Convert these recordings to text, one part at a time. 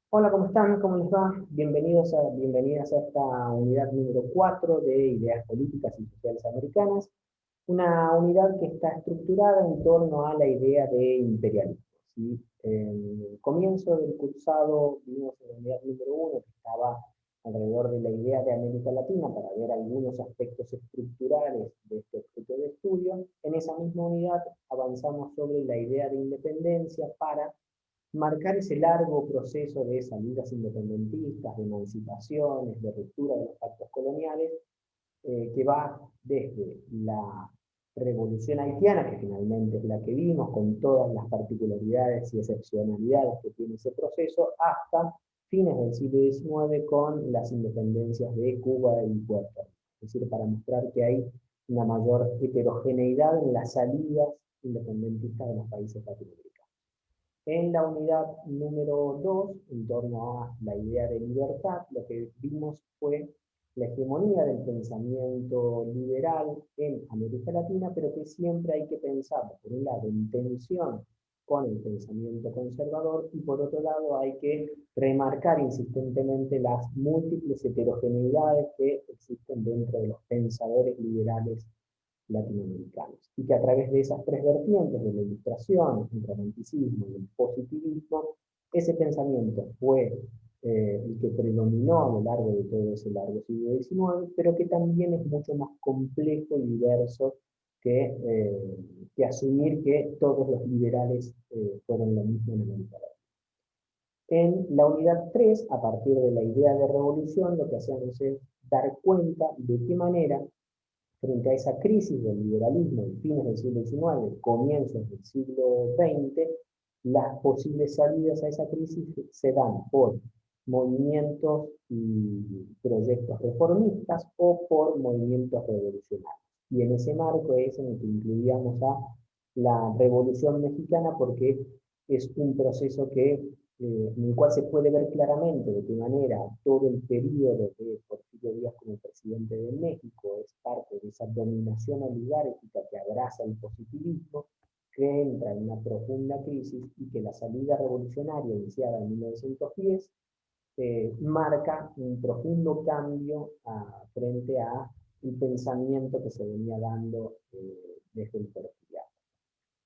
Hola, ¿cómo están? ¿Cómo les va? Bienvenidas a esta unidad número 4 de Ideas Políticas y Sociales Americanas, una unidad que está estructurada en torno a la idea de imperialismo. ¿Sí? En el comienzo del cursado vimos en la unidad número 1 que estaba alrededor de la idea de América Latina para ver algunos aspectos estructurales de este objeto de estudio. En esa misma unidad avanzamos sobre la idea de independencia para marcar ese largo proceso de salidas independentistas, de emancipaciones, de ruptura de los pactos coloniales, que va desde la revolución haitiana, que finalmente es la que vimos, con todas las particularidades y excepcionalidades que tiene ese proceso, hasta fines del siglo XIX con las independencias de Cuba y Puerto Rico. Es decir, para mostrar que hay una mayor heterogeneidad en las salidas independentistas de los países latinoamericanos. En la unidad número 2, en torno a la idea de libertad, lo que vimos fue la hegemonía del pensamiento liberal en América Latina, pero que siempre hay que pensarlo, por un lado, en tensión con el pensamiento conservador, y por otro lado hay que remarcar insistentemente las múltiples heterogeneidades que existen dentro de los pensadores liberales latinoamericanos, y que a través de esas tres vertientes de la ilustración, el romanticismo y el positivismo, ese pensamiento fue el que predominó a lo largo de todo ese largo siglo XIX, pero que también es mucho más complejo y diverso que asumir que todos los liberales fueron lo mismo en América Latina. En la unidad 3, a partir de la idea de revolución, lo que hacemos es dar cuenta de qué manera frente a esa crisis del liberalismo de fines del siglo XIX, comienzos del siglo XX, las posibles salidas a esa crisis se dan por movimientos y proyectos reformistas o por movimientos revolucionarios. Y en ese marco es en el que incluíamos a la Revolución Mexicana, porque es un proceso en el cual se puede ver claramente de qué manera todo el periodo de Porfirio Díaz como presidente de México es parte de esa dominación oligárquica que abraza el positivismo, que entra en una profunda crisis, y que la salida revolucionaria iniciada en 1910 marca un profundo cambio frente a el pensamiento que se venía dando desde el porfiriato.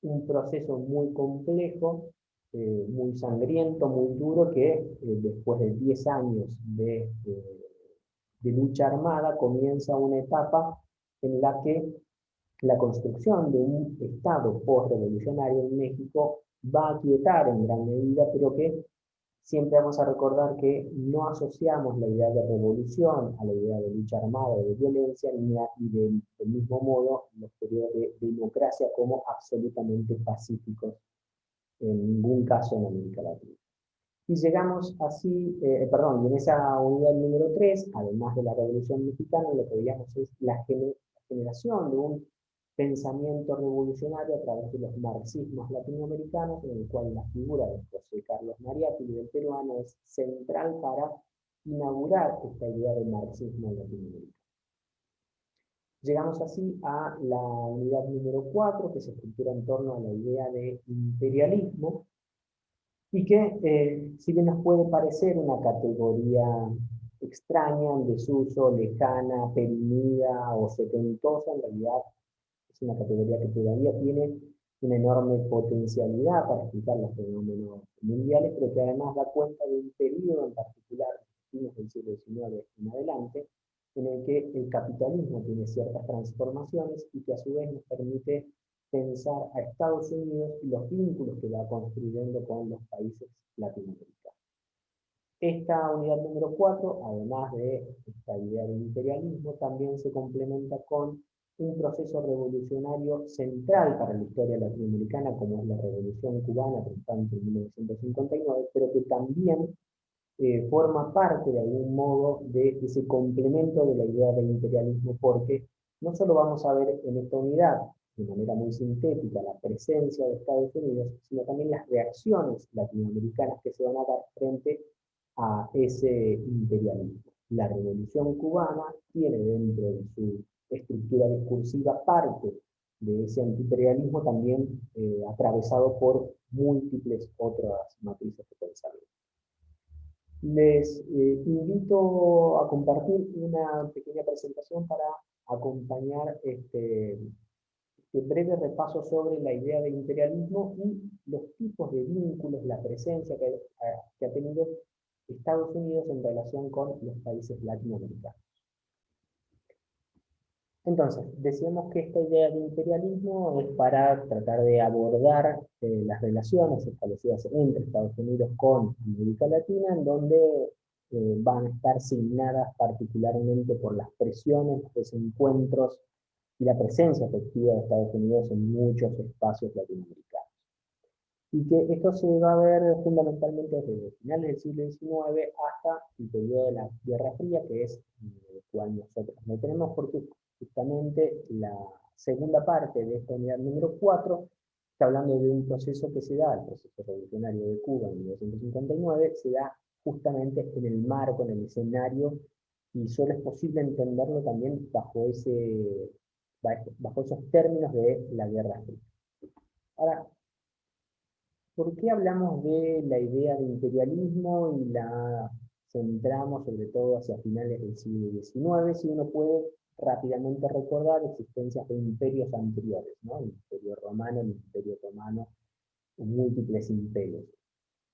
Un proceso muy complejo, muy sangriento, muy duro, que después de 10 años de lucha armada comienza una etapa en la que la construcción de un Estado post-revolucionario en México va a aquietar en gran medida, pero que siempre vamos a recordar que no asociamos la idea de revolución a la idea de lucha armada o de violencia, y del mismo modo los periodos de democracia como absolutamente pacíficos en ningún caso en América Latina. Y llegamos así, perdón, y en esa unidad número 3, además de la Revolución Mexicana, lo que veíamos es la generación de un pensamiento revolucionario a través de los marxismos latinoamericanos, en el cual la figura de José Carlos Mariátegui y del peruano es central para inaugurar esta idea del marxismo latinoamericano. Llegamos así a la unidad número 4, que se estructura en torno a la idea de imperialismo, y que, si bien nos puede parecer una categoría extraña, en desuso, lejana, perimida o setentosa, en realidad es una categoría que todavía tiene una enorme potencialidad para explicar los fenómenos mundiales, pero que además da cuenta de un periodo en particular, fines del siglo XIX en adelante, en el que el capitalismo tiene ciertas transformaciones y que a su vez nos permite pensar a Estados Unidos y los vínculos que va construyendo con los países latinoamericanos. Esta unidad número 4, además de esta idea de imperialismo, también se complementa con un proceso revolucionario central para la historia latinoamericana, como es la Revolución Cubana, triunfante en 1959, pero que también forma parte de algún modo de ese complemento de la idea de imperialismo, porque no solo vamos a ver en esta unidad, de manera muy sintética, la presencia de Estados Unidos, sino también las reacciones latinoamericanas que se van a dar frente a ese imperialismo. La Revolución Cubana tiene dentro de su estructura discursiva parte de ese antiimperialismo, también atravesado por múltiples otras matrices de pensamiento. Les invito a compartir una pequeña presentación para acompañar este breve repaso sobre la idea de imperialismo y los tipos de vínculos, la presencia que ha tenido Estados Unidos en relación con los países latinoamericanos. Entonces, decíamos que esta idea de imperialismo es para tratar de abordar las relaciones establecidas entre Estados Unidos con América Latina, en donde van a estar signadas particularmente por las presiones, los desencuentros y la presencia efectiva de Estados Unidos en muchos espacios latinoamericanos. Y que esto se va a ver fundamentalmente desde finales del siglo XIX hasta el periodo de la Guerra Fría, que es el cual nosotros no tenemos, porque justamente la segunda parte de esta unidad número 4 está hablando de un proceso que se da, el proceso revolucionario de Cuba en 1959, se da justamente en el marco, en el escenario, y solo es posible entenderlo también bajo esos términos de la Guerra Fría. Ahora, ¿por qué hablamos de la idea de imperialismo y la centramos sobre todo hacia finales del siglo XIX? Si uno puede rápidamente recordar existencias de imperios anteriores, ¿no? El imperio romano, el imperio otomano, múltiples imperios.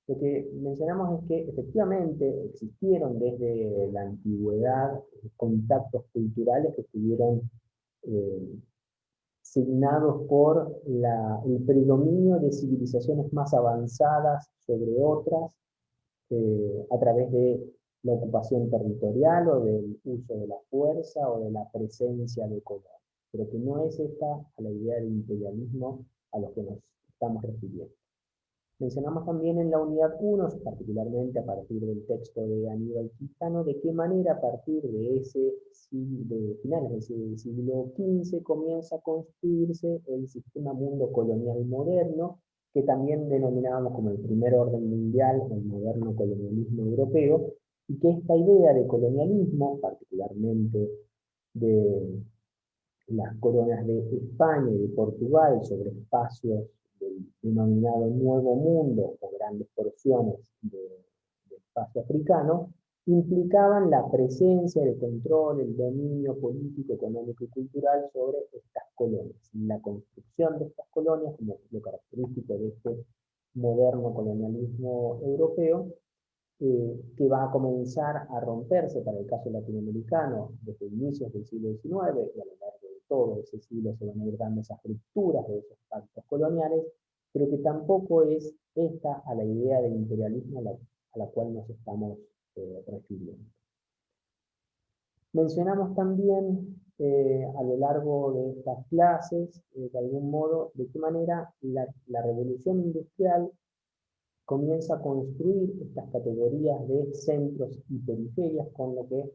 Lo que mencionamos es que efectivamente existieron desde la antigüedad contactos culturales que estuvieron signados por el predominio de civilizaciones más avanzadas sobre otras, a través de la ocupación territorial o del uso de la fuerza o de la presencia de color. Pero que no es esta a la idea de imperialismo a lo que nos estamos refiriendo. Mencionamos también en la unidad 1, particularmente a partir del texto de Aníbal Quijano, de qué manera a partir de finales del siglo XV comienza a construirse el sistema mundo colonial moderno, que también denominábamos como el primer orden mundial, el moderno colonialismo europeo, y que esta idea de colonialismo, particularmente de las coronas de España y de Portugal sobre espacios del denominado Nuevo Mundo o grandes porciones de espacio africano, implicaban la presencia, el control, el dominio político, económico y cultural sobre estas colonias. La construcción de estas colonias, como lo característico de este moderno colonialismo europeo, que va a comenzar a romperse para el caso latinoamericano desde inicios del siglo XIX, y a lo largo de todo ese siglo se van a ir dando esas rupturas de esos pactos coloniales, pero que tampoco es esta a la idea de imperialismo a la cual nos estamos refiriendo. Mencionamos también a lo largo de estas clases, de algún modo, de qué manera la revolución industrial comienza a construir estas categorías de centros y periferias, con lo que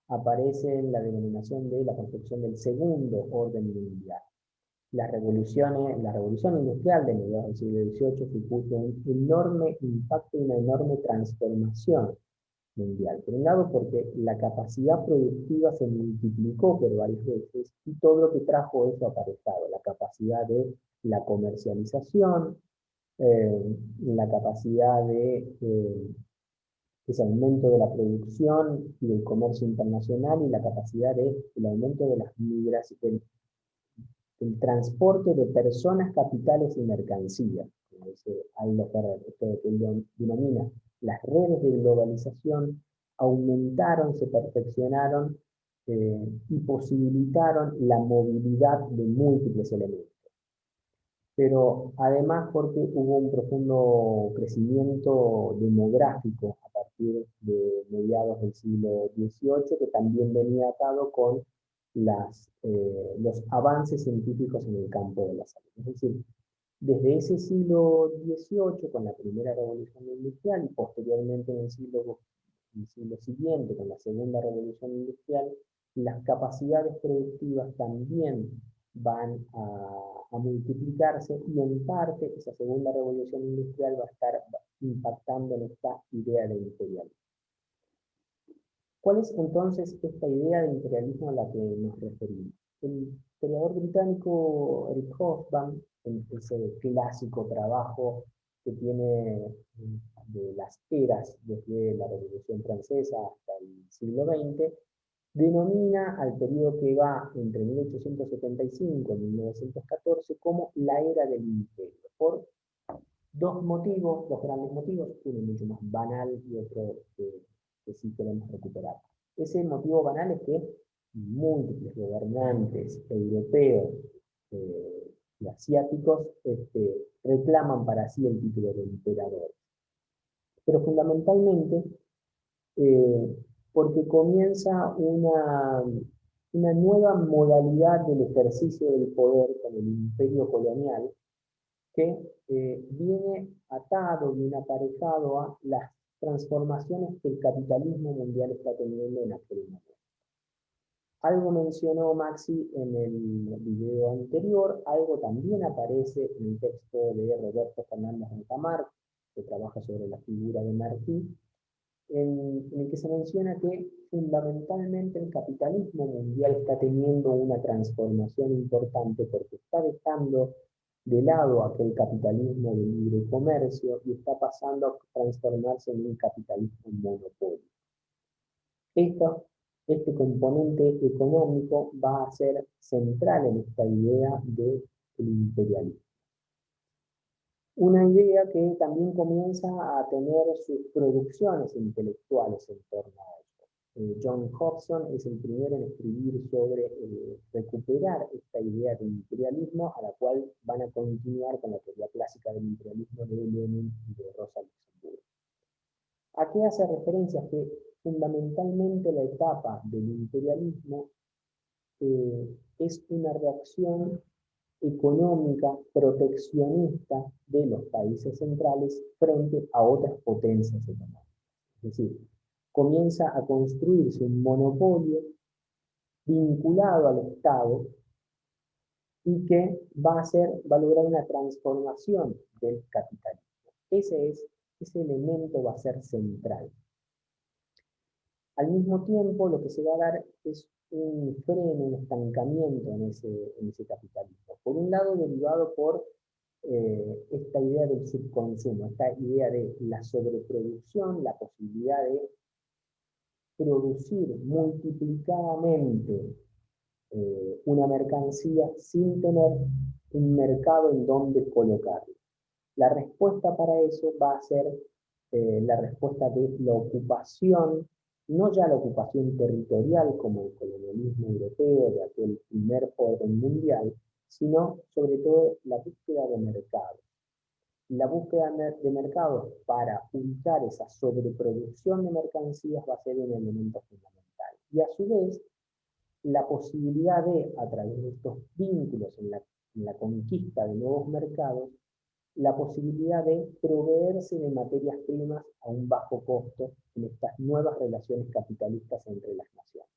aparece en la denominación de la construcción del segundo orden mundial. La revolución industrial de mediados del siglo XVIII supuso un enorme impacto y una enorme transformación mundial. Por un lado, porque la capacidad productiva se multiplicó por varias veces y todo lo que trajo eso aparejado, la capacidad de la comercialización, la capacidad de ese aumento de la producción y del comercio internacional y la capacidad del aumento de las migraciones, del transporte de personas, capitales y mercancías, como dice Aldo Ferrer, esto que él denomina las redes de globalización aumentaron, se perfeccionaron y posibilitaron la movilidad de múltiples elementos. Pero además porque hubo un profundo crecimiento demográfico a partir de mediados del siglo XVIII, que también venía atado con los avances científicos en el campo de la salud. Es decir, desde ese siglo XVIII, con la primera revolución industrial, y posteriormente en el siglo siguiente, con la segunda revolución industrial, las capacidades productivas también van a multiplicarse, y en parte esa segunda revolución industrial va a estar impactando en esta idea de imperialismo. ¿Cuál es entonces esta idea de imperialismo a la que nos referimos? El historiador británico Eric Hobsbawm, en ese clásico trabajo que tiene de las eras, desde la Revolución Francesa hasta el siglo XX, denomina al periodo que va entre 1875 y 1914 como la era del imperio, por dos motivos, dos grandes motivos, uno mucho más banal y otro que sí queremos recuperar. Ese motivo banal es que múltiples gobernantes europeos y asiáticos reclaman para sí el título de emperador. Pero fundamentalmente eh, porque comienza una nueva modalidad del ejercicio del poder con el imperio colonial que viene atado, viene aparejado a las transformaciones que el capitalismo mundial está teniendo en aquel momento. Algo mencionó Maxi en el video anterior, algo también aparece en el texto de Roberto Fernández Rentamar, que trabaja sobre la figura de Martí, en el que se menciona que fundamentalmente el capitalismo mundial está teniendo una transformación importante porque está dejando de lado aquel capitalismo de libre comercio y está pasando a transformarse en un capitalismo monopolio. Este componente económico va a ser central en esta idea del imperialismo. Una idea que también comienza a tener sus producciones intelectuales en torno a esto. John Hobson es el primero en escribir sobre recuperar esta idea del imperialismo, a la cual van a continuar con la teoría clásica del imperialismo de Lenin y de Rosa Luxemburgo. ¿A qué hace referencia? Que fundamentalmente la etapa del imperialismo es una reacción económica proteccionista de los países centrales frente a otras potencias económicas. Es decir, comienza a construirse un monopolio vinculado al Estado y que va a lograr una transformación del capitalismo. Ese elemento va a ser central. Al mismo tiempo, lo que se va a dar es un freno, un estancamiento en ese capitalismo. Por un lado, derivado por esta idea del subconsumo, esta idea de la sobreproducción, la posibilidad de producir multiplicadamente una mercancía sin tener un mercado en donde colocarla. La respuesta para eso va a ser la respuesta de la ocupación, no ya la ocupación territorial como el colonialismo europeo de aquel primer orden mundial, sino sobre todo la búsqueda de mercados. La búsqueda de mercados para ubicar esa sobreproducción de mercancías va a ser un elemento fundamental. Y a su vez, la posibilidad de, a través de estos vínculos en la conquista de nuevos mercados, la posibilidad de proveerse de materias primas a un bajo costo en estas nuevas relaciones capitalistas entre las naciones.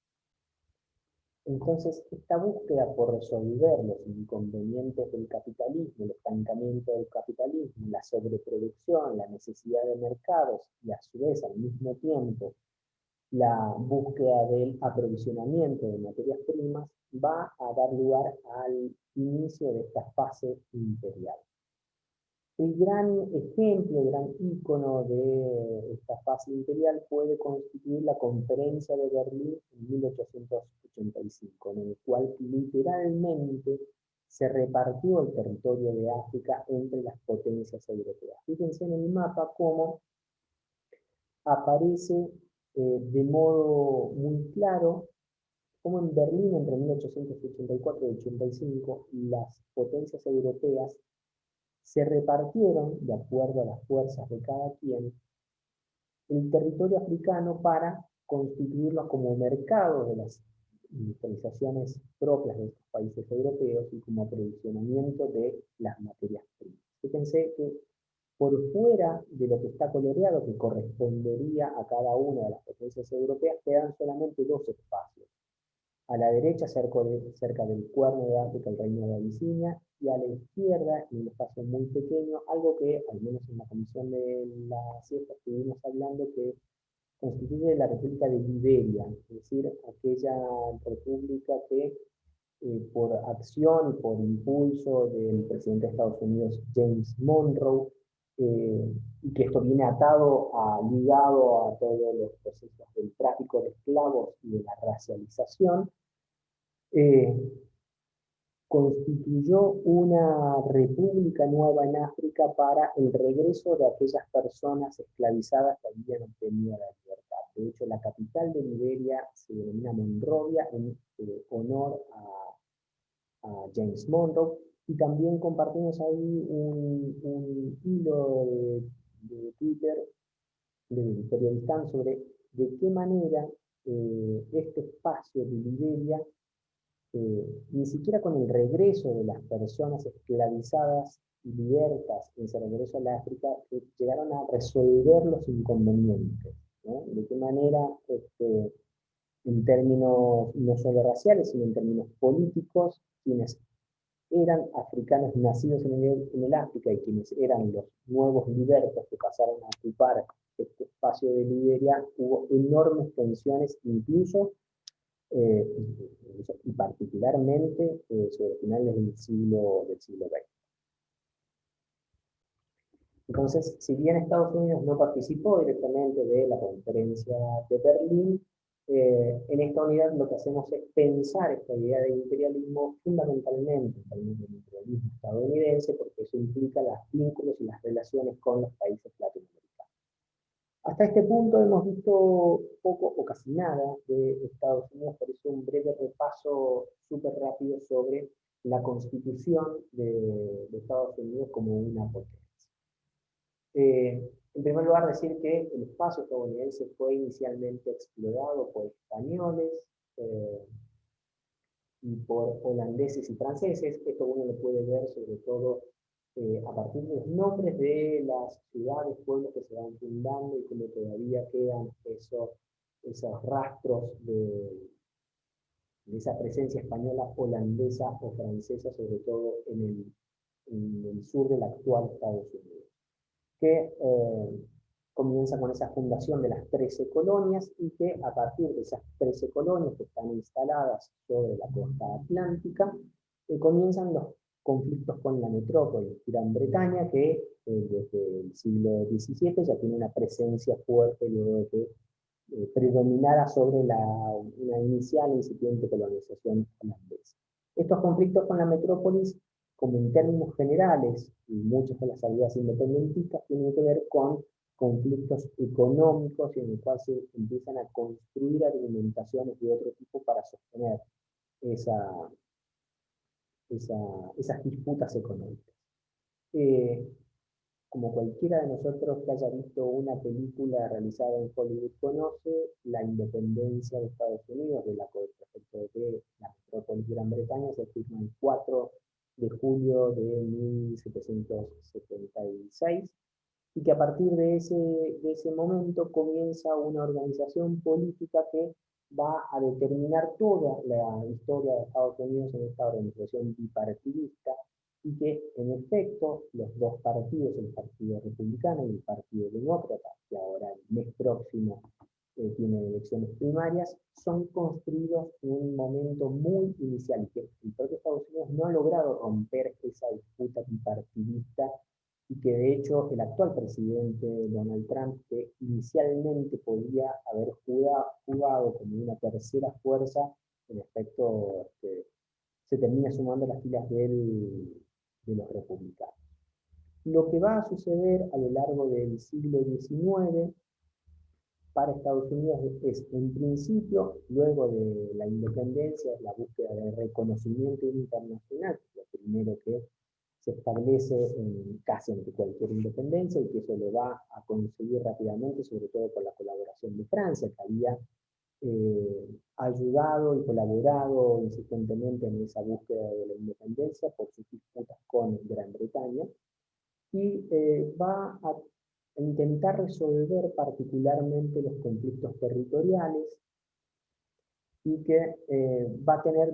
Entonces, esta búsqueda por resolver los inconvenientes del capitalismo, el estancamiento del capitalismo, la sobreproducción, la necesidad de mercados y a su vez al mismo tiempo la búsqueda del aprovisionamiento de materias primas, va a dar lugar al inicio de esta fase imperial. El gran ejemplo, el gran ícono de esta fase imperial puede constituir la Conferencia de Berlín en 1885, en el cual literalmente se repartió el territorio de África entre las potencias europeas. Fíjense en el mapa cómo aparece de modo muy claro cómo en Berlín entre 1884 y 85 las potencias europeas se repartieron, de acuerdo a las fuerzas de cada quien, el territorio africano para constituirlo como mercado de las industrializaciones propias de estos países europeos y como aprovisionamiento de las materias primas. Fíjense que por fuera de lo que está coloreado, que correspondería a cada una de las potencias europeas, quedan solamente dos espacios. A la derecha, cerca del Cuerno de África, el Reino de Abisinia, y a la izquierda, en un espacio muy pequeño, algo que, al menos en la comisión de la siesta, estuvimos hablando, que constituye la República de Liberia, es decir, aquella república que, por acción y por impulso del presidente de Estados Unidos, James Monroe, y que esto viene ligado a todos los procesos del tráfico de esclavos y de la racialización, eh, constituyó una república nueva en África para el regreso de aquellas personas esclavizadas que habían obtenido la libertad. De hecho, la capital de Liberia se denomina Monrovia en honor a James Monroe, y también compartimos ahí un hilo de Twitter de periodistas sobre de qué manera este espacio de Liberia, ni siquiera con el regreso de las personas esclavizadas y libertas en ese regreso a la África, llegaron a resolver los inconvenientes, ¿no? De qué manera, en términos no solo raciales, sino en términos políticos, quienes eran africanos nacidos en el África y quienes eran los nuevos libertos que pasaron a ocupar este espacio de Liberia, hubo enormes tensiones, incluso eh, y particularmente sobre finales del siglo XX. Entonces, si bien Estados Unidos no participó directamente de la conferencia de Berlín, en esta unidad lo que hacemos es pensar esta idea de imperialismo fundamentalmente en términos del imperialismo estadounidense, porque eso implica los vínculos y las relaciones con los países latinoamericanos. Hasta este punto hemos visto poco o casi nada de Estados Unidos, por eso un breve repaso súper rápido sobre la constitución de Estados Unidos como una potencia. En primer lugar, decir que el espacio estadounidense fue inicialmente explorado por españoles y por holandeses y franceses. Esto uno lo puede ver sobre todo a partir de los nombres de las ciudades, pueblos que se van fundando y cómo todavía quedan esos rastros de esa presencia española, holandesa o francesa, sobre todo en el sur del actual Estados Unidos, que comienza con esa fundación de las 13 colonias y que a partir de esas 13 colonias que están instaladas sobre la costa atlántica, comienzan los conflictos con la metrópoli, Gran Bretaña, que desde el siglo XVII ya tiene una presencia fuerte luego de que predominara sobre una inicial e incipiente colonización holandesa. Estos conflictos con la metrópolis, como en términos generales, y muchas de las salidas independentistas, tienen que ver con conflictos económicos y en el cual se empiezan a construir argumentaciones de otro tipo para sostener esa, esas disputas económicas. Como cualquiera de nosotros que haya visto una película realizada en Hollywood conoce, la independencia de Estados Unidos de la respecto de la metrópoli Gran Bretaña se firma el 4 de julio de 1776 y que a partir de ese momento comienza una organización política que va a determinar toda la historia de Estados Unidos en esta organización bipartidista y que en efecto los dos partidos, el Partido Republicano y el Partido Demócrata, que ahora el mes próximo tiene elecciones primarias, son construidos en un momento muy inicial y que el propio Estados Unidos no ha logrado romper esa disputa bipartidista y que de hecho el actual presidente Donald Trump, que inicialmente podía haber jugado como una tercera fuerza, en efecto se termina sumando a las filas de los republicanos. Lo que va a suceder a lo largo del siglo XIX para Estados Unidos es, en principio, luego de la independencia, la búsqueda de reconocimiento internacional, lo primero que se establece casi ante cualquier independencia y que eso lo va a conseguir rápidamente, sobre todo con la colaboración de Francia, que había ayudado y colaborado insistentemente en esa búsqueda de la independencia por sus disputas con Gran Bretaña, y va a intentar resolver particularmente los conflictos territoriales y que va a tener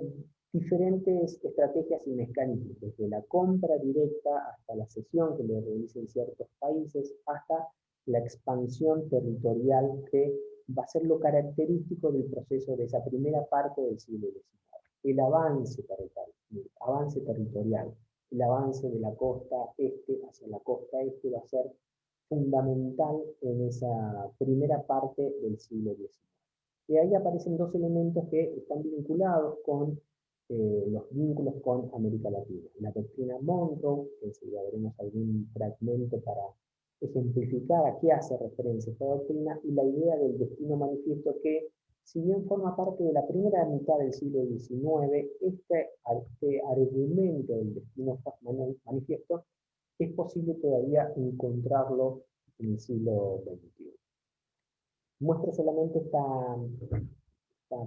diferentes estrategias y mecanismos, desde la compra directa hasta la cesión que le realicen ciertos países, hasta la expansión territorial que va a ser lo característico del proceso de esa primera parte del siglo XIX. El avance territorial. el avance de la costa este hacia la costa este va a ser fundamental en esa primera parte del siglo XIX. Y ahí aparecen dos elementos que están vinculados con los vínculos con América Latina. La doctrina Monroe, que enseguida veremos algún fragmento para ejemplificar a qué hace referencia esta doctrina, y la idea del destino manifiesto que, si bien forma parte de la primera mitad del siglo XIX, este argumento del destino manifiesto es posible todavía encontrarlo en el siglo XXI. Muestra solamente esta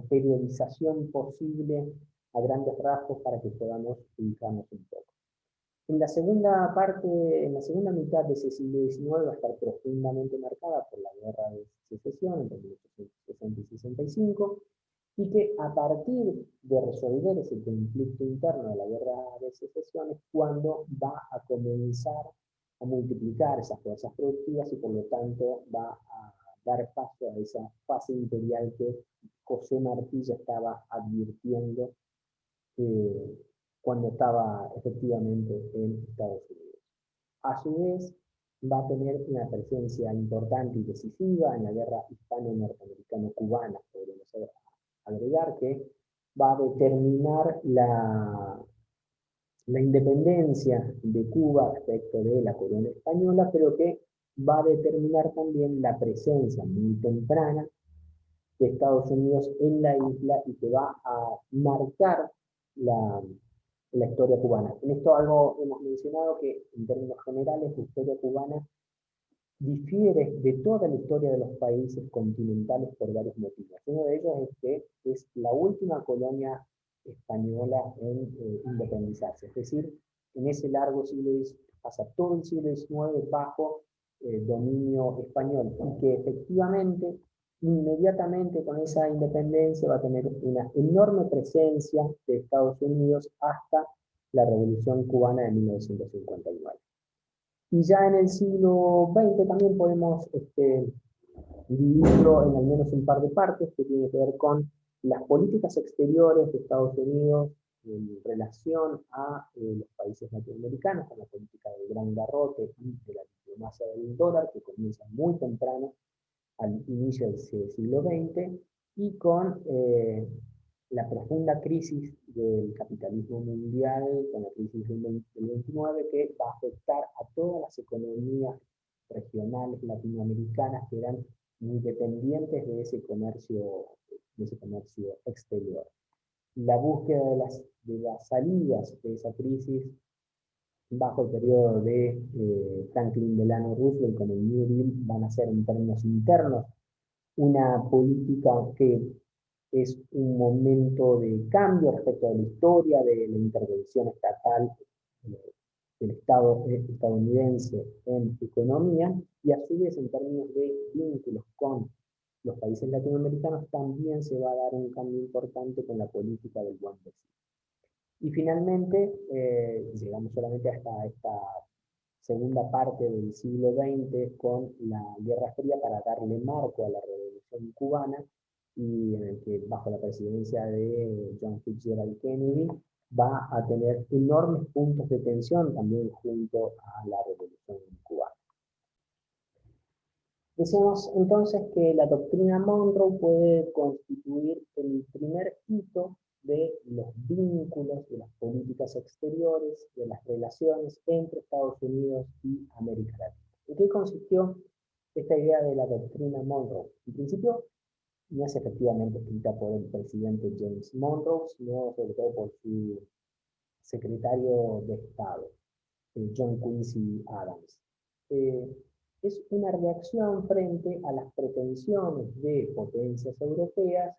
periodización posible a grandes rasgos para que podamos ubicarnos un poco. En la segunda parte, en la segunda mitad de ese siglo XIX va a estar profundamente marcada por la Guerra de Secesión entre 1860 y 65, y que a partir de resolver ese conflicto interno de la Guerra de Secesión es cuando va a comenzar a multiplicar esas fuerzas productivas y por lo tanto va a dar paso a esa fase imperial que José Martí ya estaba advirtiendo cuando estaba efectivamente en Estados Unidos. A su vez, va a tener una presencia importante y decisiva en la guerra hispano-norteamericano-cubana, podríamos agregar, que va a determinar la independencia de Cuba respecto de la corona española, pero que va a determinar también la presencia muy temprana de Estados Unidos en la isla y que va a marcar la historia cubana. En esto algo hemos mencionado que en términos generales la historia cubana difiere de toda la historia de los países continentales por varios motivos. Uno de ellos es que es la última colonia española en independizarse, es decir, en ese largo siglo XIX, pasa todo el siglo XIX bajo dominio español y que efectivamente inmediatamente con esa independencia va a tener una enorme presencia de Estados Unidos hasta la Revolución Cubana de 1959. Y ya en el siglo XX también podemos dividirlo en al menos un par de partes que tiene que ver con las políticas exteriores de Estados Unidos en relación a los países latinoamericanos, con la política del gran garrote y de la diplomacia del dólar, que comienza muy temprano al inicio del siglo XX, y con la profunda crisis del capitalismo mundial, con la crisis del 29, que va a afectar a todas las economías regionales latinoamericanas que eran muy dependientes de ese comercio exterior. La búsqueda de las salidas de esa crisis bajo el periodo de Franklin Delano Roosevelt con el New Deal van a ser en términos internos una política que es un momento de cambio respecto a la historia de la intervención estatal del Estado estadounidense en economía y a su vez en términos de vínculos con los países latinoamericanos también se va a dar un cambio importante con la política del buen vecino. Y finalmente llegamos solamente hasta esta segunda parte del siglo XX con la Guerra Fría para darle marco a la Revolución Cubana y en el que bajo la presidencia de John Fitzgerald Kennedy va a tener enormes puntos de tensión también junto a la Revolución Cubana. Decimos entonces que la doctrina Monroe puede constituir el primer hito de los vínculos, de las políticas exteriores, de las relaciones entre Estados Unidos y América Latina. ¿En qué consistió esta idea de la doctrina Monroe? En principio, no es efectivamente escrita por el presidente James Monroe, sino sobre todo por su secretario de Estado, John Quincy Adams. Es una reacción frente a las pretensiones de potencias europeas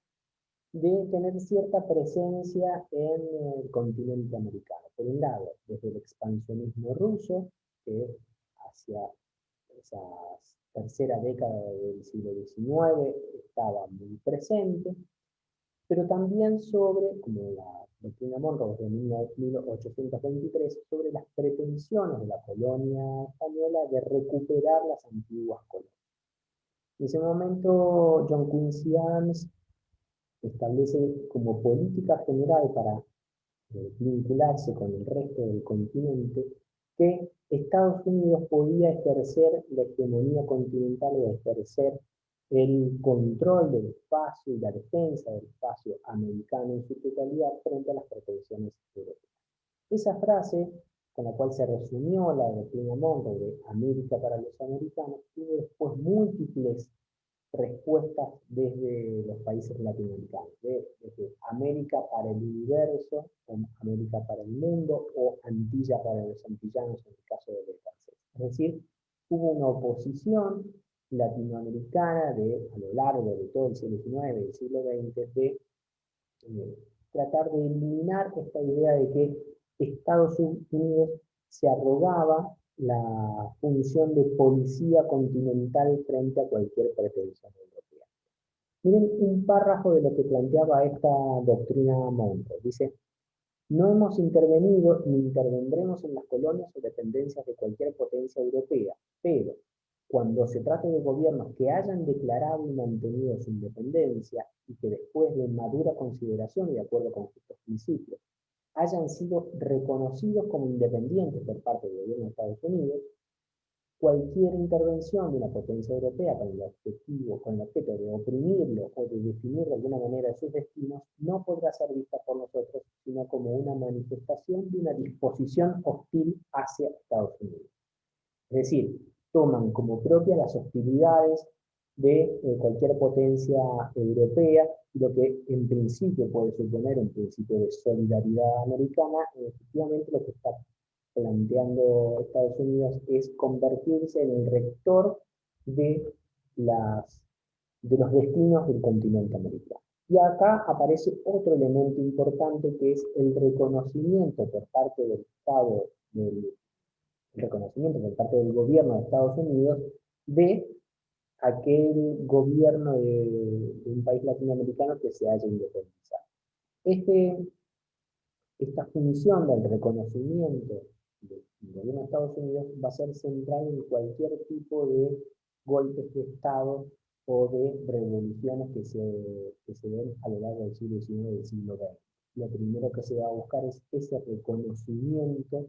de tener cierta presencia en el continente americano. Por un lado, desde el expansionismo ruso, que hacia esa tercera década del siglo XIX estaba muy presente, pero también sobre, como la doctrina Monroe de 1823, sobre las pretensiones de la colonia española de recuperar las antiguas colonias. En ese momento, John Quincy Adams establece como política general para vincularse con el resto del continente, que Estados Unidos podía ejercer la hegemonía continental o ejercer el control del espacio y la defensa del espacio americano en su totalidad frente a las pretensiones europeas. Esa frase, con la cual se resumió la doctrina Monroe de América para los americanos, tuvo después múltiples respuestas desde los países latinoamericanos, desde América para el universo, o América para el mundo, o Antilla para los antillanos en el caso de los franceses. Es decir, hubo una oposición latinoamericana a lo largo de todo el siglo XIX y el siglo XX de tratar de eliminar esta idea de que Estados Unidos se arrogaba la función de policía continental frente a cualquier pretensión europea. Miren un párrafo de lo que planteaba esta doctrina Monroe. Dice, no hemos intervenido ni intervendremos en las colonias o dependencias de cualquier potencia europea, pero cuando se trate de gobiernos que hayan declarado y mantenido su independencia y que después de madura consideración y de acuerdo con estos principios hayan sido reconocidos como independientes por parte del gobierno de Estados Unidos, cualquier intervención de una potencia europea con el objeto de oprimirlo o de definir de alguna manera sus destinos, no podrá ser vista por nosotros sino como una manifestación de una disposición hostil hacia Estados Unidos. Es decir, toman como propia las hostilidades de cualquier potencia europea, y lo que en principio puede suponer un principio de solidaridad americana, efectivamente lo que está planteando Estados Unidos es convertirse en el rector de, de los destinos del continente americano. Y acá aparece otro elemento importante que es el reconocimiento por parte del Estado, el reconocimiento por parte del gobierno de Estados Unidos de aquel gobierno de un país latinoamericano que se haya independizado. Esta función del reconocimiento del gobierno de Estados Unidos va a ser central en cualquier tipo de golpes de Estado o de revoluciones que se den a lo largo del siglo XIX y del siglo XX. Lo primero que se va a buscar es ese reconocimiento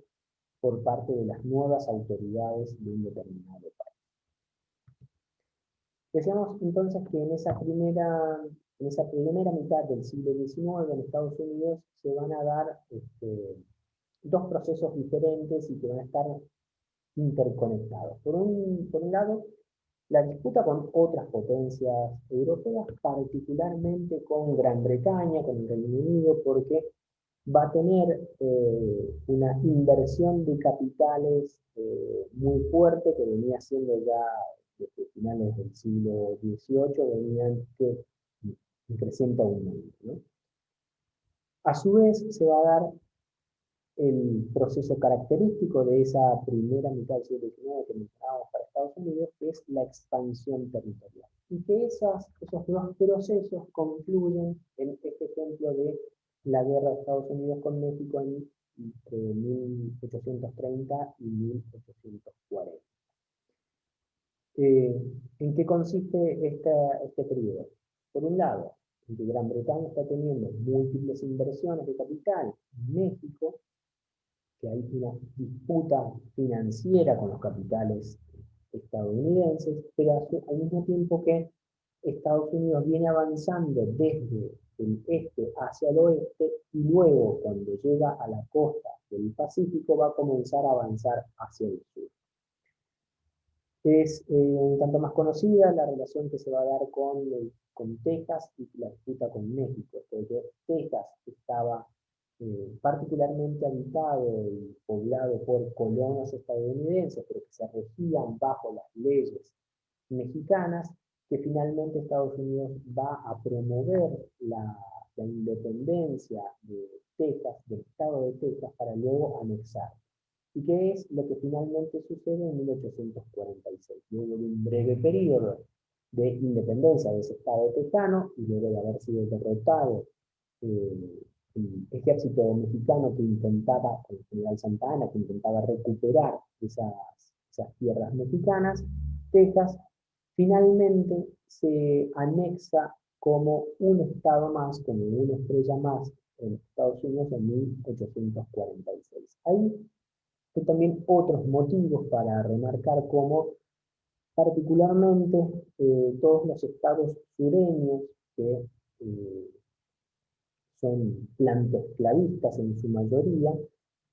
por parte de las nuevas autoridades de un determinado país. Decíamos entonces que en esa primera mitad del siglo XIX en Estados Unidos se van a dar dos procesos diferentes y que van a estar interconectados. Por un lado, la disputa con otras potencias europeas, particularmente con Gran Bretaña, con el Reino Unido, porque va a tener una inversión de capitales muy fuerte que venía siendo ya desde finales del siglo XVIII, venían creciendo aumento, ¿no? A su vez se va a dar el proceso característico de esa primera mitad del siglo XIX que mencionábamos para Estados Unidos, que es la expansión territorial. Y que esos dos procesos concluyen en este ejemplo de la guerra de Estados Unidos con México entre 1830 y 1840. ¿En qué consiste este periodo? Por un lado, que Gran Bretaña está teniendo múltiples inversiones de capital en México, que hay una disputa financiera con los capitales estadounidenses, pero al mismo tiempo que Estados Unidos viene avanzando desde el este hacia el oeste y luego cuando llega a la costa del Pacífico va a comenzar a avanzar hacia el sur. Es un tanto más conocida la relación que se va a dar con Texas y la disputa con México, porque Texas estaba particularmente habitado y poblado por colonos estadounidenses, pero que se regían bajo las leyes mexicanas, que finalmente Estados Unidos va a promover la independencia de Texas, del estado de Texas, para luego anexar. ¿Y qué es lo que finalmente sucede en 1846? Luego de un breve periodo de independencia de ese estado tejano y luego de haber sido derrotado el ejército mexicano que intentaba, el general Santa Anna, que intentaba recuperar esas tierras mexicanas, Texas finalmente se anexa como un estado más, como una estrella más en Estados Unidos en 1846. Hay también otros motivos para remarcar cómo particularmente todos los estados sureños que son plantoesclavistas en su mayoría,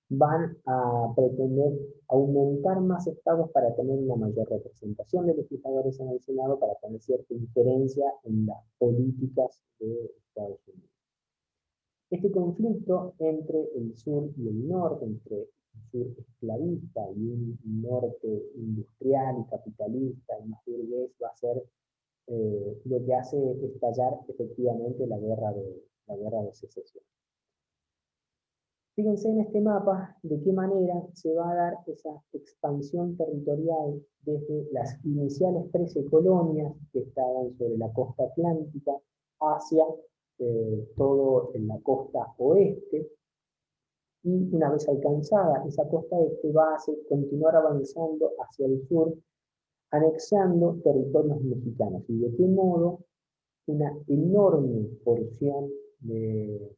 van a pretender aumentar más estados para tener una mayor representación de legisladores en el Senado, para tener cierta injerencia en las políticas de Estados Unidos. Este conflicto entre el sur y el norte, entre el sur esclavista y un norte industrial y capitalista y más burgués, va a ser lo que hace estallar efectivamente la guerra de secesión. Fíjense en este mapa de qué manera se va a dar esa expansión territorial desde las iniciales 13 colonias que estaban sobre la costa atlántica hacia todo en la costa oeste, y una vez alcanzada esa costa este va a continuar avanzando hacia el sur, anexando territorios mexicanos, y de qué modo una enorme porción del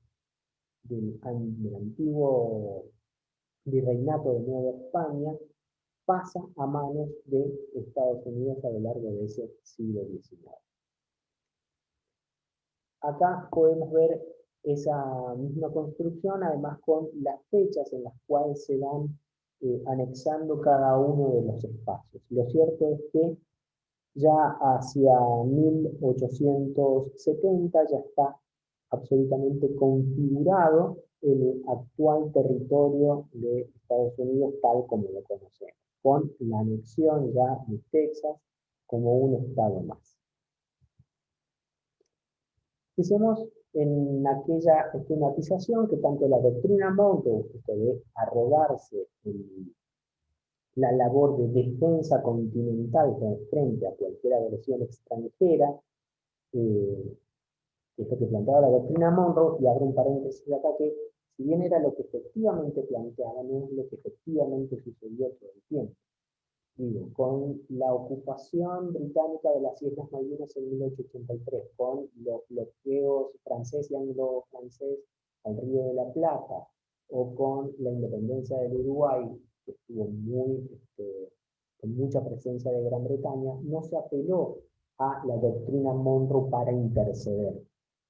antiguo virreinato de Nueva España pasa a manos de Estados Unidos a lo largo de ese siglo XIX. Acá podemos ver esa misma construcción, además con las fechas en las cuales se van anexando cada uno de los espacios. Lo cierto es que ya hacia 1870 ya está absolutamente configurado el actual territorio de Estados Unidos tal como lo conocemos, con la anexión ya de Texas como un estado más. Decimos en aquella esquematización que tanto la doctrina Monroe, esto de arrogarse la labor de defensa continental frente a cualquier agresión extranjera, que es lo que planteaba la doctrina Monroe, y abro un paréntesis acá, que si bien era lo que efectivamente planteaba, no es lo que efectivamente sucedió todo el tiempo. Digo, con la ocupación británica de las Islas Malvinas en 1883, con los bloqueos francés y anglo-francés al Río de la Plata, o con la independencia del Uruguay, que estuvo con mucha presencia de Gran Bretaña, no se apeló a la doctrina Monroe para interceder.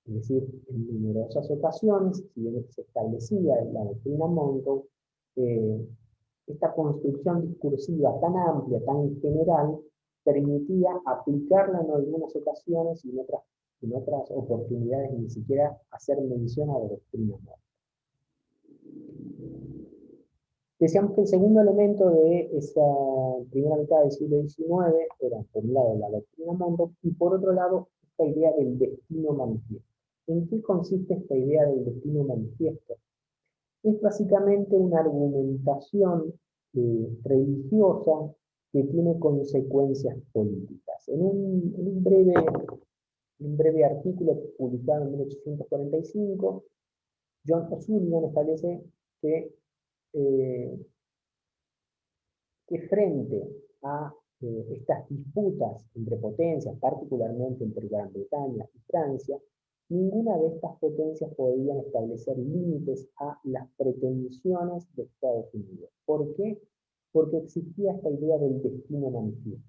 Es decir, en numerosas ocasiones, si bien se establecía la doctrina Monroe, esta construcción discursiva tan amplia, tan general, permitía aplicarla en algunas ocasiones y en otras oportunidades ni siquiera hacer mención a la doctrina Monroe. Decíamos que el segundo elemento de esa primera mitad del siglo XIX era, por un lado, la doctrina Monroe, y por otro lado, esta idea del destino manifiesto. ¿En qué consiste esta idea del destino manifiesto? Es básicamente una argumentación religiosa que tiene consecuencias políticas. En un breve artículo publicado en 1845, John O'Sullivan establece que frente a estas disputas entre potencias, particularmente entre Gran Bretaña y Francia, ninguna de estas potencias podían establecer límites a las pretensiones de Estados Unidos. ¿Por qué? Porque existía esta idea del destino manifiesto.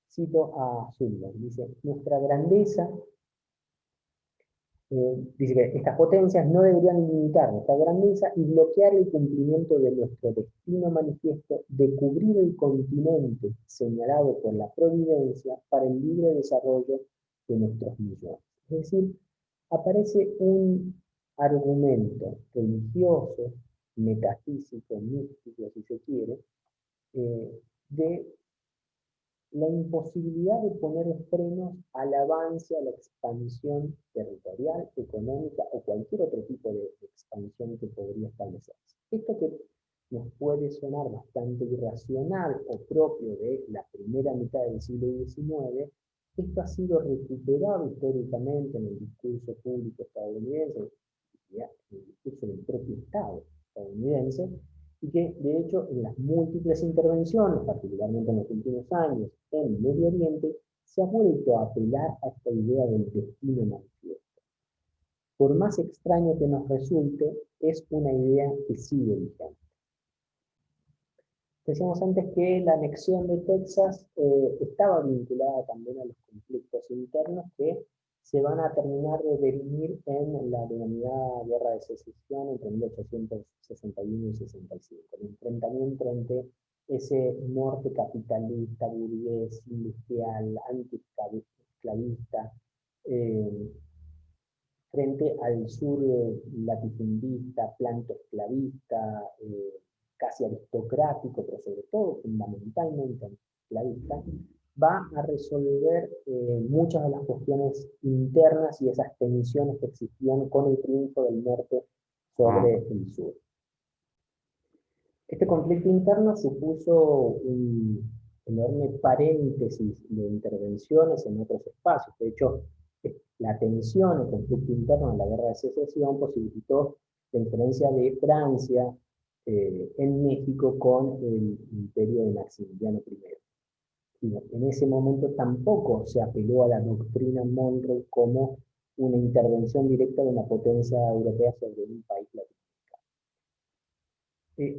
Cito a Sullivan, dice, nuestra grandeza, dice que estas potencias no deberían limitar nuestra grandeza y bloquear el cumplimiento de nuestro destino manifiesto de cubrir el continente señalado por la providencia para el libre desarrollo de nuestros millones. Es decir, aparece un argumento religioso, metafísico, místico, si se quiere, de la imposibilidad de poner frenos al avance, a la expansión territorial, económica o cualquier otro tipo de expansión que podría establecerse. Esto que nos puede sonar bastante irracional o propio de la primera mitad del siglo XIX, esto ha sido recuperado históricamente en el discurso público estadounidense, en el discurso del propio Estado estadounidense, y que de hecho en las múltiples intervenciones, particularmente en los últimos años en Medio Oriente, se ha vuelto a apelar a esta idea del destino manifiesto. por más extraño que nos resulte, es una idea que sigue vigente. Decíamos antes que la anexión de Texas estaba vinculada también a los conflictos internos que se van a terminar de definir en la denominada Guerra de Secesión entre 1861 y 65. El enfrentamiento entre ese norte capitalista, burgués, industrial, antiesclavista, frente al sur latifundista, plantoesclavista, casi aristocrático, pero sobre todo fundamentalmente antiesclavista, va a resolver muchas de las cuestiones internas y esas tensiones que existían con el triunfo del norte sobre el sur. Este conflicto interno supuso un enorme paréntesis de intervenciones en otros espacios. De hecho, la tensión, el conflicto interno en la Guerra de Secesión posibilitó la injerencia de Francia en México con el imperio de Maximiliano I. Y en ese momento tampoco se apeló a la doctrina Monroe como una intervención directa de una potencia europea sobre un país latinoamericano.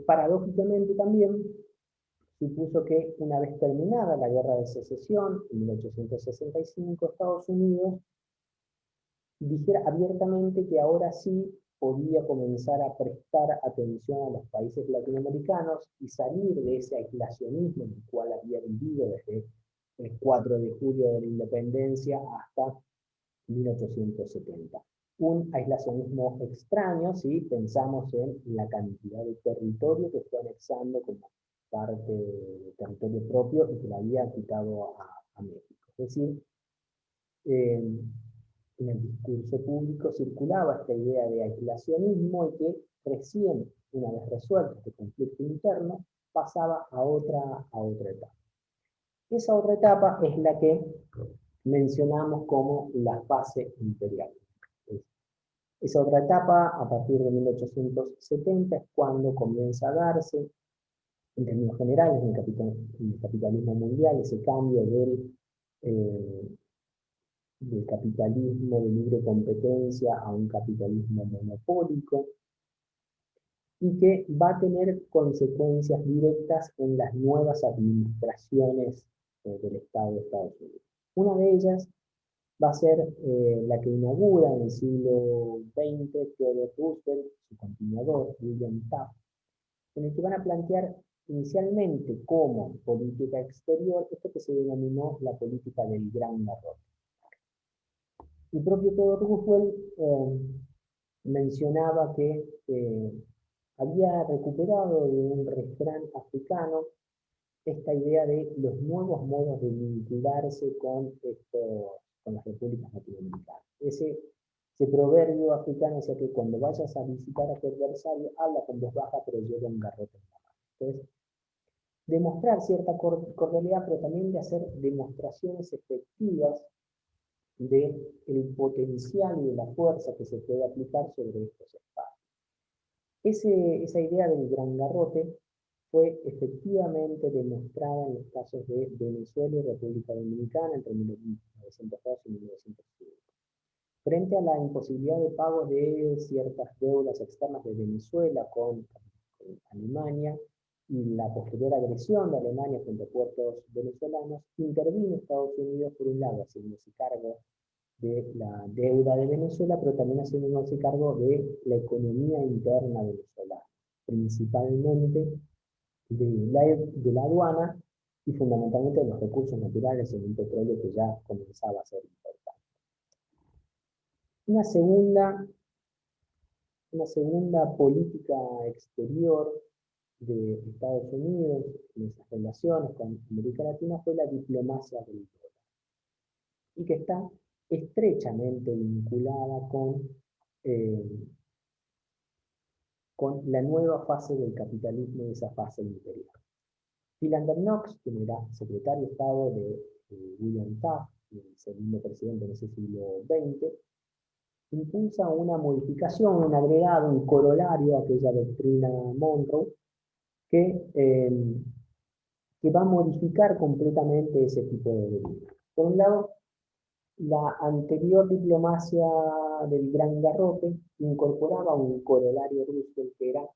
Paradójicamente también supuso que una vez terminada la Guerra de Secesión, en 1865, Estados Unidos dijera abiertamente que ahora sí podía comenzar a prestar atención a los países latinoamericanos y salir de ese aislacionismo en el cual había vivido desde el 4 de julio de la independencia hasta 1870. Un aislacionismo extraño si pensamos en la cantidad de territorio que fue anexando como parte de territorio propio y que le había quitado a México. Es decir, en el discurso público circulaba esta idea de aislacionismo y que recién, una vez resuelto este conflicto interno, pasaba a otra etapa. Esa otra etapa es la que mencionamos como la fase imperial. Esa otra etapa, a partir de 1870, es cuando comienza a darse, en términos generales, en el capitalismo mundial, ese cambio del capitalismo de libre competencia a un capitalismo monopólico, y que va a tener consecuencias directas en las nuevas administraciones del Estado de Estados Unidos. Una de ellas va a ser la que inaugura en el siglo XX Theodore Roosevelt, su continuador, William Taft, en el que van a plantear inicialmente como política exterior esto que se denominó la política del gran garrote. El propio Theodore Roosevelt mencionaba que había recuperado de un refrán africano esta idea de los nuevos modos de vincularse con las repúblicas latinoamericanas. Ese proverbio africano decía que cuando vayas a visitar a tu adversario, habla con voz baja, pero lleva un garrote en la mano. Entonces, demostrar cierta cordialidad, pero también de hacer demostraciones efectivas del potencial y de la fuerza que se puede aplicar sobre estos espacios. Esa idea del gran garrote fue efectivamente demostrada en los casos de Venezuela y República Dominicana entre 1902 y 1905. Frente a la imposibilidad de pago de ciertas deudas externas de Venezuela con Alemania y la posterior agresión de Alemania contra puertos venezolanos, intervino Estados Unidos por un lado haciéndose cargo de la deuda de Venezuela, pero también haciéndose cargo de la economía interna venezolana, principalmente de la aduana y fundamentalmente de los recursos naturales en el petróleo que ya comenzaba a ser importante. Una segunda política exterior de Estados Unidos en esas relaciones con América Latina fue la diplomacia del dólar, y que está estrechamente vinculada con la nueva fase del capitalismo y esa fase imperial. Philander Knox, quien era secretario de Estado de William Taft, el segundo presidente en ese siglo XX, impulsa una modificación, un agregado, un corolario a aquella doctrina Monroe, que va a modificar completamente ese tipo de deuda. Por un lado, La anterior diplomacia del Gran Garrote incorporaba un corolario Roosevelt que era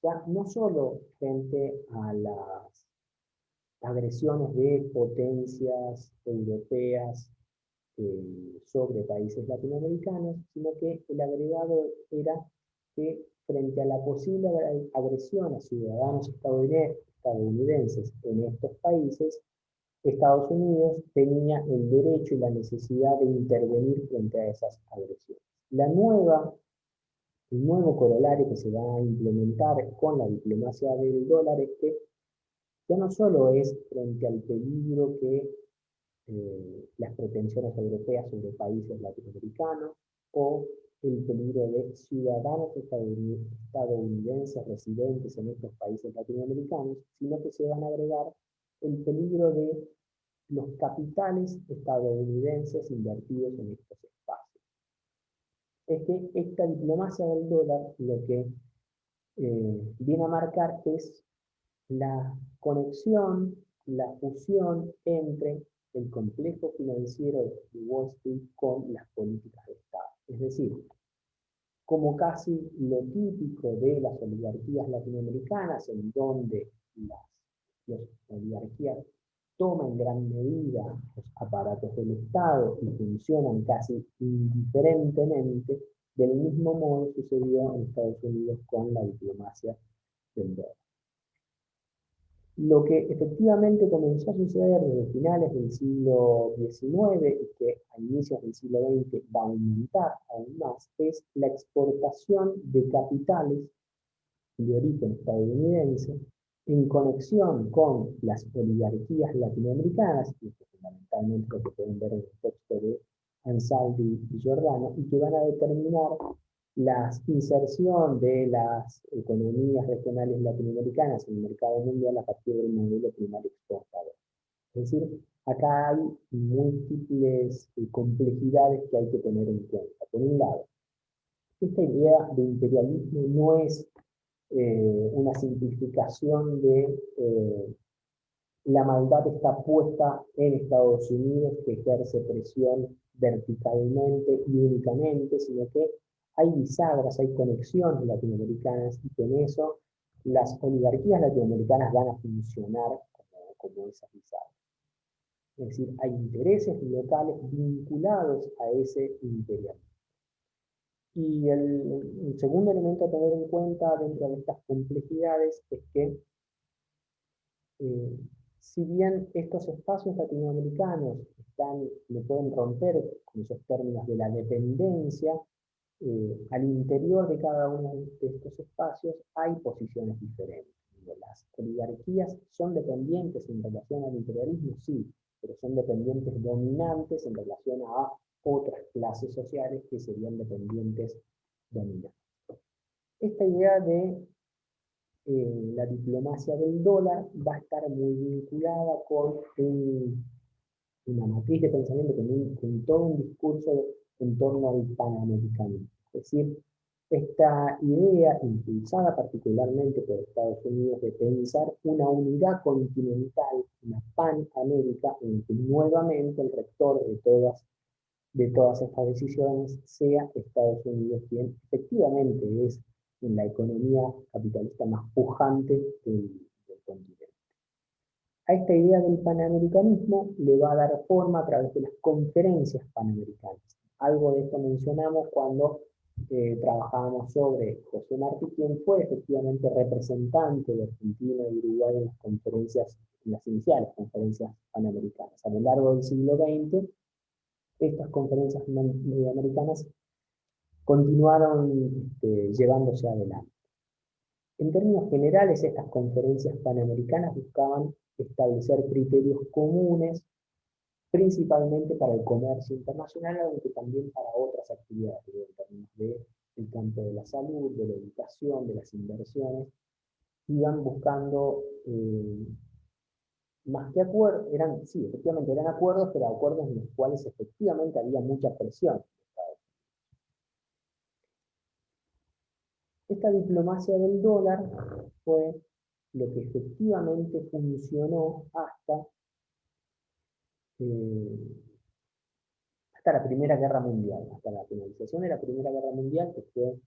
ya no solo frente a las agresiones de potencias europeas sobre países latinoamericanos, sino que el agregado era que frente a la posible agresión a ciudadanos estadounidenses en estos países, Estados Unidos tenía el derecho y la necesidad de intervenir frente a esas agresiones. El nuevo corolario que se va a implementar con la diplomacia del dólar es que ya no solo es frente al peligro que las pretensiones europeas sobre países latinoamericanos o el peligro de ciudadanos estadounidenses residentes en estos países latinoamericanos, sino que se van a agregar el peligro de los capitales estadounidenses invertidos en estos espacios. Es que esta diplomacia del dólar lo que viene a marcar es la conexión, la fusión entre el complejo financiero de Wall Street con las políticas de Estado. Es decir, como casi lo típico de las oligarquías latinoamericanas, en donde las oligarquías toman en gran medida los aparatos del Estado y funcionan casi indiferentemente, del mismo modo sucedió en Estados Unidos con la diplomacia del dólar. Lo que efectivamente comenzó a suceder desde finales del siglo XIX y que a inicios del siglo XX va a aumentar aún más es la exportación de capitales de origen estadounidense en conexión con las oligarquías latinoamericanas, y esto es fundamentalmente lo que pueden ver en el texto de Ansaldi y Giordano, y que van a determinar la inserción de las economías regionales latinoamericanas en el mercado mundial a partir del modelo primario exportador. Es decir, acá hay múltiples complejidades que hay que tener en cuenta. Por un lado, esta idea de imperialismo no es una simplificación de la maldad está puesta en Estados Unidos, que ejerce presión verticalmente y únicamente, sino que hay bisagras, hay conexiones latinoamericanas, y con eso las oligarquías latinoamericanas van a funcionar como esas bisagras. Es decir, hay intereses locales vinculados a ese imperialismo. Y el segundo elemento a tener en cuenta dentro de estas complejidades es que si bien estos espacios latinoamericanos lo pueden romper con esos términos de la dependencia, al interior de cada uno de estos espacios hay posiciones diferentes. Las oligarquías son dependientes en relación al imperialismo, sí, pero son dependientes dominantes en relación a otras clases sociales que serían dependientes dominantes. Esta idea de la diplomacia del dólar va a estar muy vinculada con una matriz de pensamiento, con todo un discurso en torno al panamericanismo. Es decir, esta idea, impulsada particularmente por Estados Unidos, de pensar una unidad continental, una Panamérica, en que nuevamente el rector de todas estas decisiones sea Estados Unidos, quien efectivamente es en la economía capitalista más pujante del continente. A esta idea del panamericanismo le va a dar forma a través de las conferencias panamericanas. Algo de esto mencionamos cuando trabajábamos sobre José Martí, quien fue efectivamente representante de Argentina y Uruguay en las conferencias, en las iniciales conferencias panamericanas. A lo largo del siglo XX, estas conferencias americanas continuaron llevándose adelante. En términos generales, estas conferencias panamericanas buscaban establecer criterios comunes, principalmente para el comercio internacional, aunque también para otras actividades, en términos del campo de la salud, de la educación, de las inversiones. Iban buscando más que acuerdos, sí, efectivamente eran acuerdos, pero acuerdos en los cuales efectivamente había mucha presión. Esta diplomacia del dólar fue lo que efectivamente funcionó hasta hasta la Primera Guerra Mundial, hasta la finalización de la Primera Guerra Mundial, que fue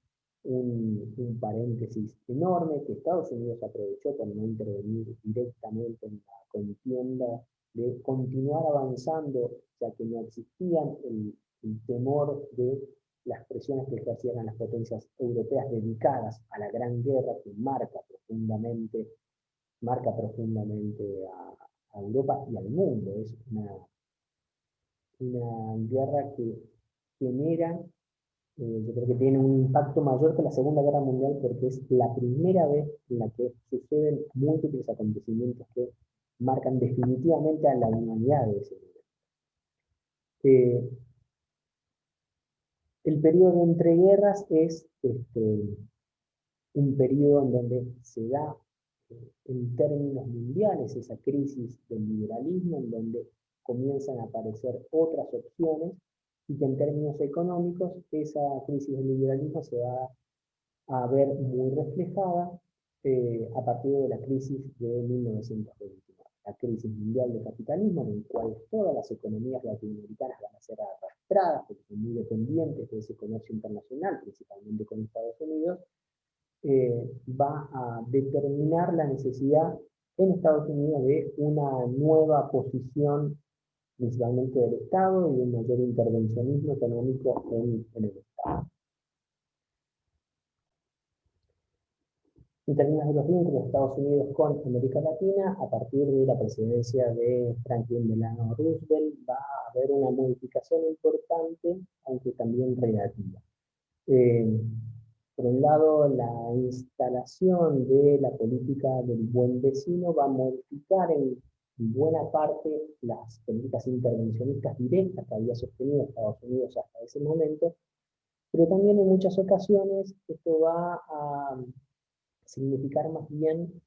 un paréntesis enorme que Estados Unidos aprovechó por no intervenir directamente en la contienda, de continuar avanzando, ya que no existían el temor de las presiones que ejercían las potencias europeas dedicadas a la Gran Guerra, que marca profundamente a Europa y al mundo. Es una guerra que genera, yo creo que tiene un impacto mayor que la Segunda Guerra Mundial, porque es la primera vez en la que suceden múltiples acontecimientos que marcan definitivamente a la humanidad de ese momento. El periodo de entreguerras es un periodo en donde se da en términos mundiales esa crisis del liberalismo, en donde comienzan a aparecer otras opciones y que en términos económicos esa crisis del liberalismo se va a ver muy reflejada a partir de la crisis de 1929, la crisis mundial de capitalismo, en la cual todas las economías latinoamericanas van a ser arrastradas porque son muy dependientes de ese comercio internacional, principalmente con Estados Unidos, va a determinar la necesidad en Estados Unidos de una nueva posición, principalmente del Estado, y de un mayor intervencionismo económico en el Estado. En términos de los vínculos de Estados Unidos con América Latina, a partir de la presidencia de Franklin Delano Roosevelt, va a haber una modificación importante, aunque también relativa. Por un lado, la instalación de la política del buen vecino va a modificar en buena parte las políticas intervencionistas directas que había sostenido Estados Unidos hasta ese momento, pero también en muchas ocasiones esto va a significar más bien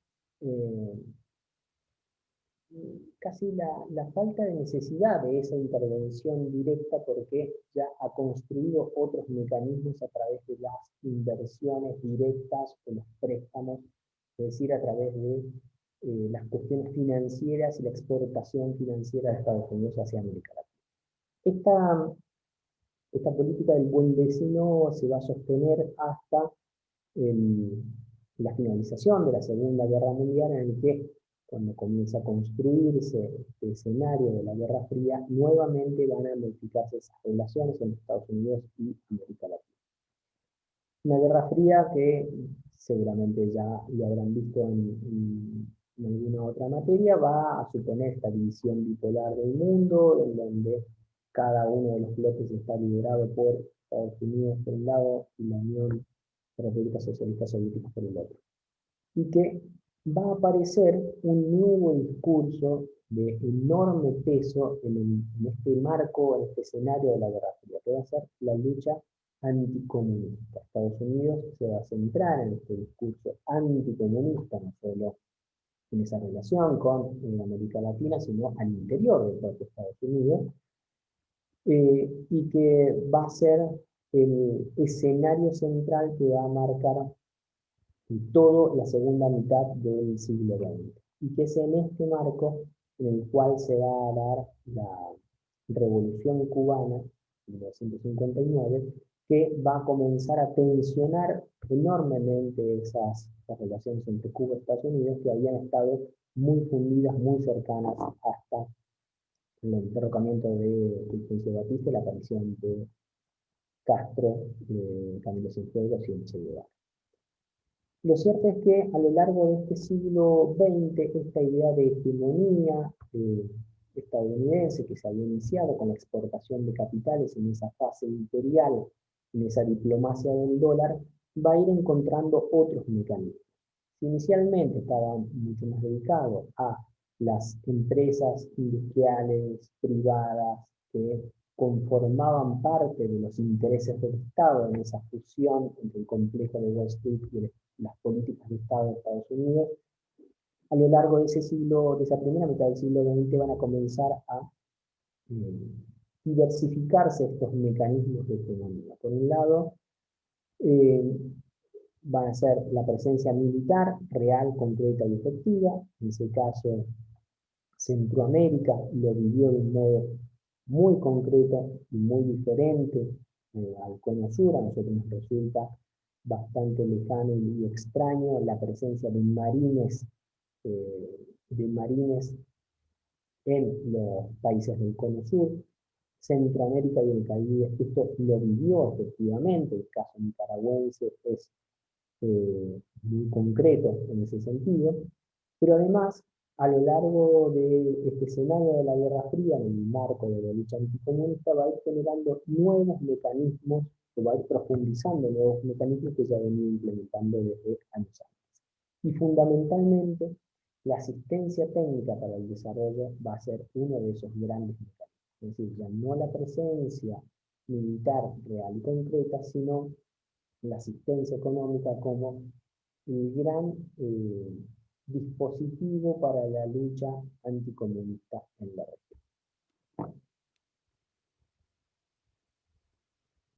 casi la falta de necesidad de esa intervención directa, porque ya ha construido otros mecanismos a través de las inversiones directas o los préstamos, es decir, a través de las cuestiones financieras y la exportación financiera de Estados Unidos hacia América Latina. Esta política del buen vecino se va a sostener hasta la finalización de la Segunda Guerra Mundial, en el que, cuando comienza a construirse este escenario de la Guerra Fría, nuevamente van a modificarse esas relaciones entre Estados Unidos y América Latina. Una Guerra Fría que seguramente ya lo habrán visto en alguna otra materia, va a suponer esta división bipolar del mundo, en donde cada uno de los bloques está liderado por Estados Unidos por un lado y la Unión de Repúblicas Socialistas Soviéticas por el otro. Y que va a aparecer un nuevo discurso de enorme peso en este marco, en este escenario de la Guerra Fría, que va a ser la lucha anticomunista. Estados Unidos se va a centrar en este discurso anticomunista, no solo en esa relación con América Latina, sino al interior de propio Estados Unidos, y que va a ser el escenario central que va a marcar toda la segunda mitad del siglo XX. Y que es en este marco en el cual se va a dar la Revolución Cubana, en 1959, que va a comenzar a tensionar enormemente esas relaciones entre Cuba y Estados Unidos, que habían estado muy fundidas, muy cercanas hasta el derrocamiento de Fulgencio Batista y la aparición de Castro, Camilo Cienfuegos y Che Guevara. Lo cierto es que a lo largo de este siglo XX, esta idea de hegemonía estadounidense que se había iniciado con la exportación de capitales en esa fase imperial, en esa diplomacia del dólar, va a ir encontrando otros mecanismos. Inicialmente estaba mucho más dedicado a las empresas industriales privadas que conformaban parte de los intereses del Estado en esa fusión entre el complejo de Wall Street y las políticas de Estado de Estados Unidos. A lo largo de ese siglo, de esa primera mitad del siglo XX, van a comenzar a diversificarse estos mecanismos de hegemonía. Por un lado, van a ser la presencia militar real, concreta y efectiva. En ese caso, Centroamérica lo vivió de un modo muy concreto y muy diferente al cono sur. A nosotros nos resulta bastante lejano y extraño la presencia de marines en los países del cono sur. Centroamérica y el Caribe, esto lo vivió efectivamente, el caso nicaragüense es muy concreto en ese sentido, pero además, a lo largo de este escenario de la Guerra Fría, en el marco de la lucha anticomunista, va a ir generando nuevos mecanismos, o va a ir profundizando nuevos mecanismos que ya venía implementando desde años antes. Y fundamentalmente, la asistencia técnica para el desarrollo va a ser uno de esos grandes mecanismos. Es decir, ya no la presencia militar real y concreta, sino la asistencia económica como el gran dispositivo para la lucha anticomunista en la región.